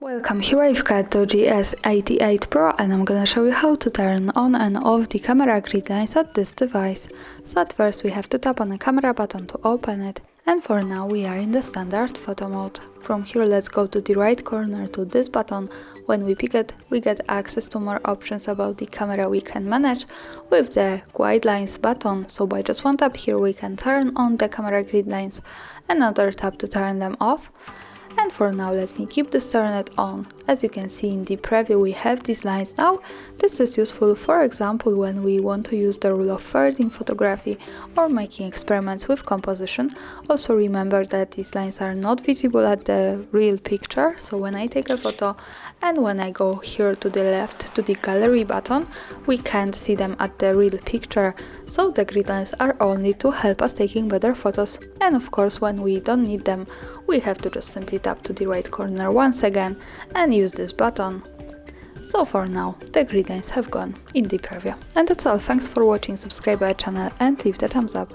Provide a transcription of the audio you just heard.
Welcome, here I've got Doogee S88 Pro and I'm gonna show you how to turn on and off the camera grid lines at this device. So at first we have to tap on the camera button to open it, and for now we are in the standard photo mode. From here let's go to the right corner to this button. When we pick it, we get access to more options about the camera we can manage with the guidelines button. So by just one tap here we can turn on the camera grid lines, another tap to turn them off. And for now let me keep this turned on. As you can see in the preview we have these lines now. This is useful for example when we want to use the rule of thirds in photography or making experiments with composition. Also remember that these lines are not visible at the real picture, so when I take a photo and when I go here to the left to the gallery button, we can't see them at the real picture, so the grid lines are only to help us taking better photos. And of course when we don't need them, we have to just simply tap to the right corner once again and use this button. So for now, the grid lines have gone in the preview. And that's all, thanks for watching, subscribe our channel and leave the thumbs up.